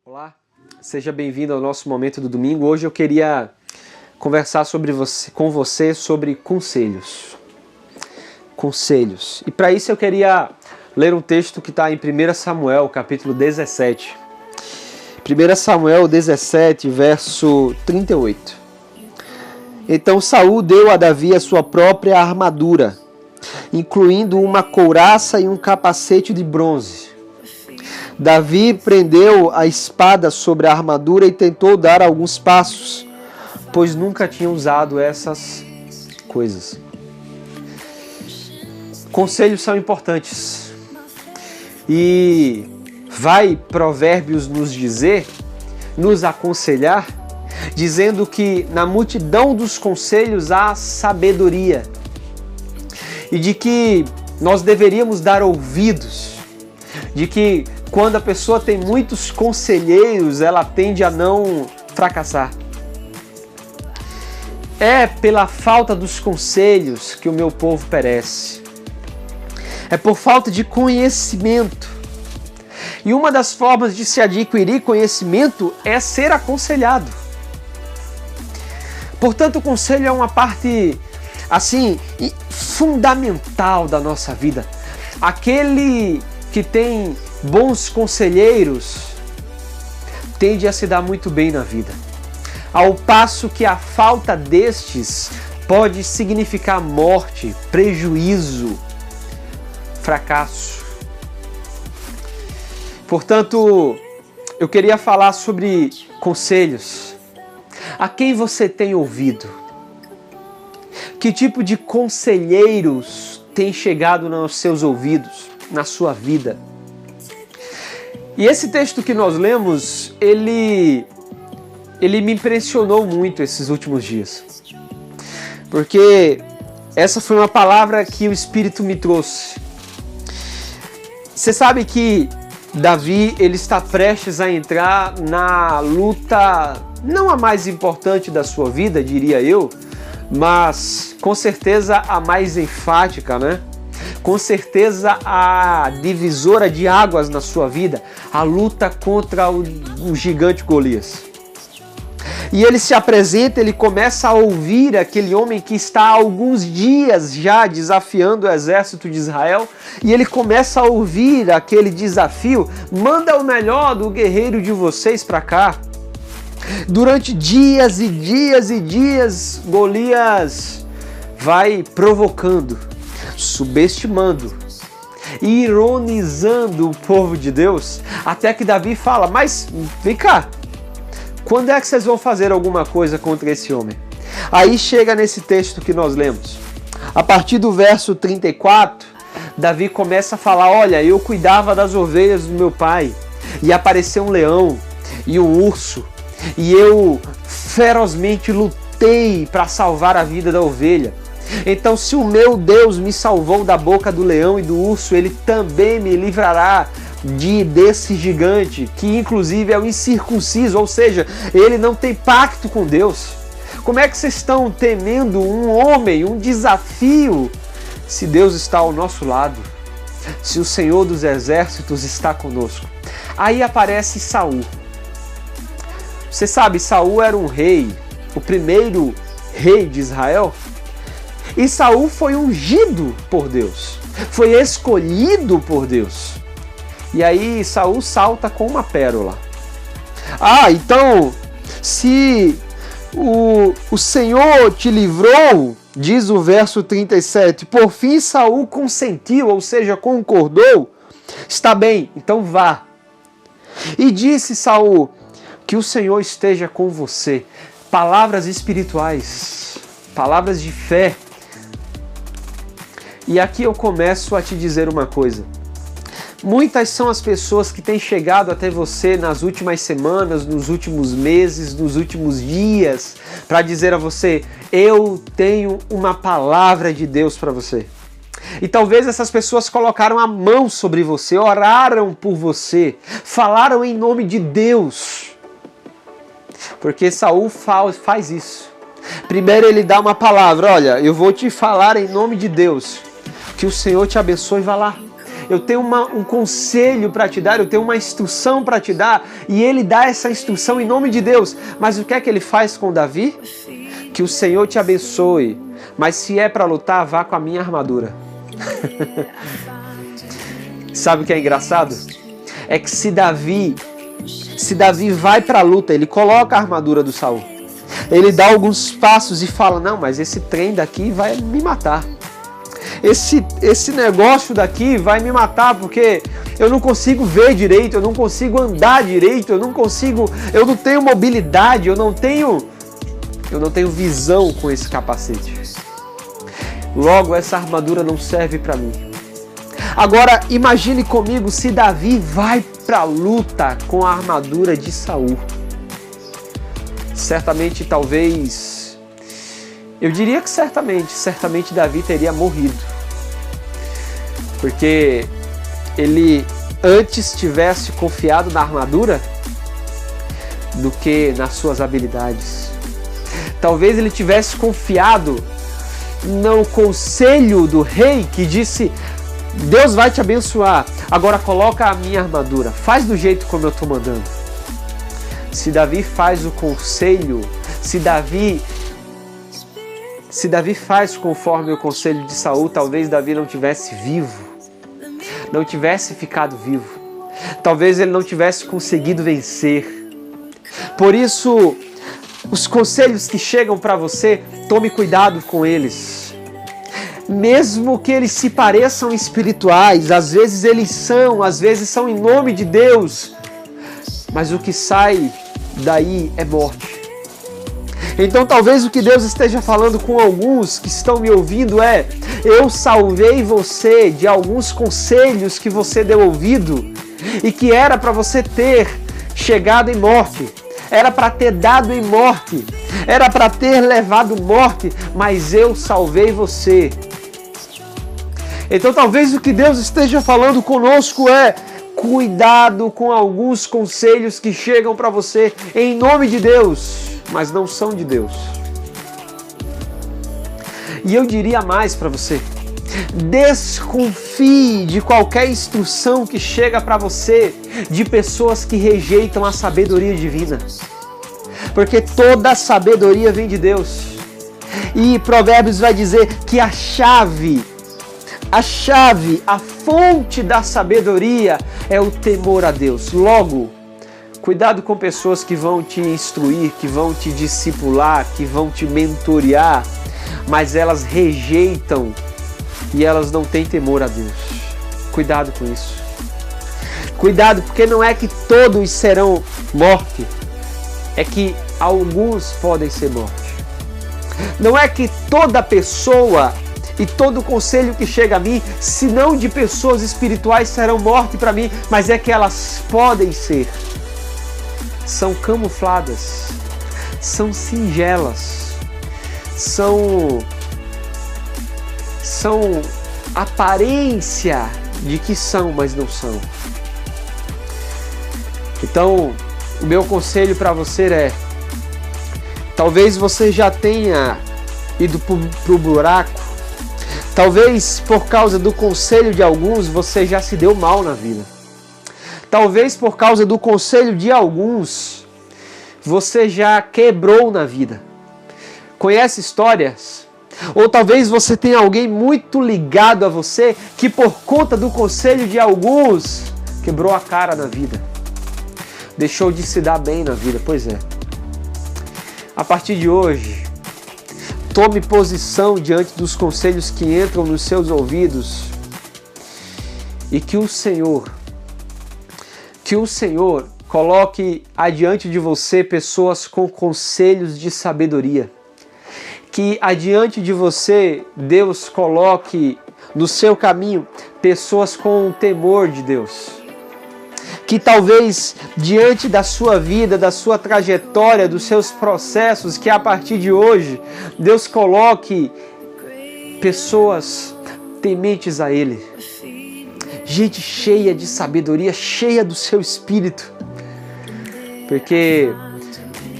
Olá, seja bem-vindo ao nosso momento do domingo. Hoje eu queria conversar com você sobre conselhos. Conselhos. E para isso eu queria ler um texto que está em 1 Samuel, capítulo 17. 1 Samuel 17, verso 38. Então Saul deu a Davi a sua própria armadura, incluindo uma couraça e um capacete de bronze. Davi prendeu a espada sobre a armadura e tentou dar alguns passos, pois nunca tinha usado essas coisas. Conselhos são importantes. E vai Provérbios nos aconselhar, dizendo que na multidão dos conselhos há sabedoria. E de que nós deveríamos dar ouvidos. De que quando a pessoa tem muitos conselheiros, ela tende a não fracassar. É pela falta dos conselhos que o meu povo perece. É por falta de conhecimento. E uma das formas de se adquirir conhecimento é ser aconselhado. Portanto, o conselho é uma parte, assim, fundamental da nossa vida. Aquele que tem bons conselheiros tende a se dar muito bem na vida. Ao passo que a falta destes pode significar morte, prejuízo, fracasso. Portanto, eu queria falar sobre conselhos. A quem você tem ouvido? Que tipo de conselheiros tem chegado nos seus ouvidos, na sua vida? E esse texto que nós lemos, ele me impressionou muito esses últimos dias. Porque essa foi uma palavra que o Espírito me trouxe. Você sabe que Davi, ele está prestes a entrar na luta, não a mais importante da sua vida, diria eu, mas com certeza a mais enfática, né? Com certeza a divisora de águas na sua vida, a luta contra o gigante Golias. E ele se apresenta, ele começa a ouvir aquele homem que está há alguns dias já desafiando o exército de Israel, e ele começa a ouvir aquele desafio: manda o melhor do guerreiro de vocês para cá. Durante dias e dias e dias, Golias vai provocando, subestimando, ironizando o povo de Deus, até que Davi fala: mas vem cá, quando é que vocês vão fazer alguma coisa contra esse homem? Aí chega nesse texto que nós lemos. A partir do verso 34, Davi começa a falar: olha, eu cuidava das ovelhas do meu pai, e apareceu um leão e um urso, e eu ferozmente lutei para salvar a vida da ovelha. Então, se o meu Deus me salvou da boca do leão e do urso, ele também me livrará desse gigante, que inclusive é o incircunciso, ou seja, ele não tem pacto com Deus. Como é que vocês estão temendo um homem, um desafio, se Deus está ao nosso lado? Se o Senhor dos Exércitos está conosco? Aí aparece Saul. Você sabe, Saul era um rei, o primeiro rei de Israel. E Saul foi ungido por Deus, foi escolhido por Deus. E aí Saul salta com uma pérola. Então, se o Senhor te livrou, diz o verso 37, por fim Saul consentiu, ou seja, concordou, está bem, então vá. E disse Saul: que o Senhor esteja com você. Palavras espirituais, palavras de fé. E aqui eu começo a te dizer uma coisa. Muitas são as pessoas que têm chegado até você nas últimas semanas, nos últimos meses, nos últimos dias, para dizer a você: eu tenho uma palavra de Deus para você. E talvez essas pessoas colocaram a mão sobre você, oraram por você, falaram em nome de Deus. Porque Saul faz isso. Primeiro ele dá uma palavra: olha, eu vou te falar em nome de Deus, que o Senhor te abençoe, vá lá. eu tenho um conselho para te dar, eu tenho uma instrução para te dar, e ele dá essa instrução em nome de Deus. Mas o que é que ele faz com Davi? Que o Senhor te abençoe, mas se é para lutar, vá com a minha armadura. Sabe o que é engraçado? É que se Davi vai para a luta, ele coloca a armadura do Saul, ele dá alguns passos e fala, não, mas esse trem daqui vai me matar. Esse negócio daqui vai me matar, porque eu não consigo ver direito, eu não consigo andar direito, eu não tenho mobilidade, eu não tenho visão com esse capacete. Logo, essa armadura não serve para mim. Agora, imagine comigo se Davi vai para a luta com a armadura de Saul. Certamente, talvez, eu diria que certamente Davi teria morrido. Porque ele antes tivesse confiado na armadura do que nas suas habilidades. Talvez ele tivesse confiado no conselho do rei que disse, Deus vai te abençoar, agora coloca a minha armadura, faz do jeito como eu estou mandando. Se Davi faz o conselho, se Davi faz conforme o conselho de Saul, talvez Davi não tivesse vivo, não tivesse ficado vivo, talvez ele não tivesse conseguido vencer. Por isso, os conselhos que chegam para você, tome cuidado com eles. Mesmo que eles se pareçam espirituais, às vezes são em nome de Deus, mas o que sai daí é morte. Então talvez o que Deus esteja falando com alguns que estão me ouvindo é, eu salvei você de alguns conselhos que você deu ouvido e que era para você ter chegado em morte, era para ter dado em morte, era para ter levado morte, mas eu salvei você. Então talvez o que Deus esteja falando conosco é, cuidado com alguns conselhos que chegam para você em nome de Deus, mas não são de Deus. E eu diria mais para você, desconfie de qualquer instrução que chega para você de pessoas que rejeitam a sabedoria divina, porque toda sabedoria vem de Deus. E Provérbios vai dizer que a fonte da sabedoria é o temor a Deus. Logo, cuidado com pessoas que vão te instruir, que vão te discipular, que vão te mentorear, mas elas rejeitam e elas não têm temor a Deus. Cuidado com isso. Cuidado, porque não é que todos serão morte, é que alguns podem ser morte. Não é que toda pessoa e todo conselho que chega a mim, se não de pessoas espirituais, serão morte para mim, mas é que elas podem ser. São camufladas, são singelas, são aparência de que são, mas não são. Então, o meu conselho para você é, talvez você já tenha ido pro buraco, talvez por causa do conselho de alguns você já se deu mal na vida. Talvez por causa do conselho de alguns você já quebrou na vida. Conhece histórias? Ou talvez você tenha alguém muito ligado a você que por conta do conselho de alguns quebrou a cara na vida. Deixou de se dar bem na vida. Pois é. A partir de hoje, tome posição diante dos conselhos que entram nos seus ouvidos e que o Senhor coloque adiante de você pessoas com conselhos de sabedoria. Que adiante de você, Deus coloque no seu caminho pessoas com o temor de Deus. Que talvez diante da sua vida, da sua trajetória, dos seus processos, que a partir de hoje Deus coloque pessoas tementes a Ele. Gente cheia de sabedoria, cheia do seu espírito. Porque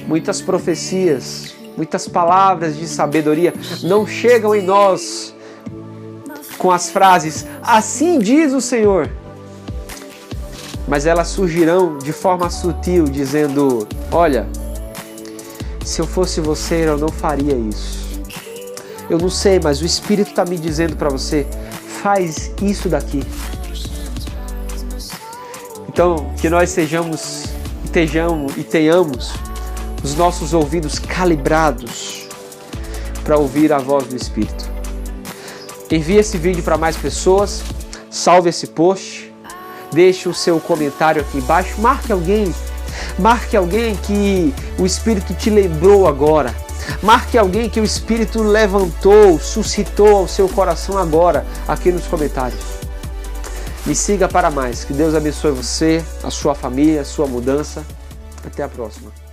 muitas profecias, muitas palavras de sabedoria não chegam em nós com as frases "assim diz o Senhor", mas elas surgirão de forma sutil, dizendo: olha, se eu fosse você, eu não faria isso. Eu não sei, mas o Espírito está me dizendo para você, faz isso daqui. Então, que nós tenhamos os nossos ouvidos calibrados para ouvir a voz do Espírito. Envie esse vídeo para mais pessoas, salve esse post, deixe o seu comentário aqui embaixo, marque alguém que o Espírito te lembrou agora, marque alguém que o Espírito levantou, suscitou ao seu coração agora, aqui nos comentários. Me siga para mais, que Deus abençoe você, a sua família, a sua mudança. Até a próxima.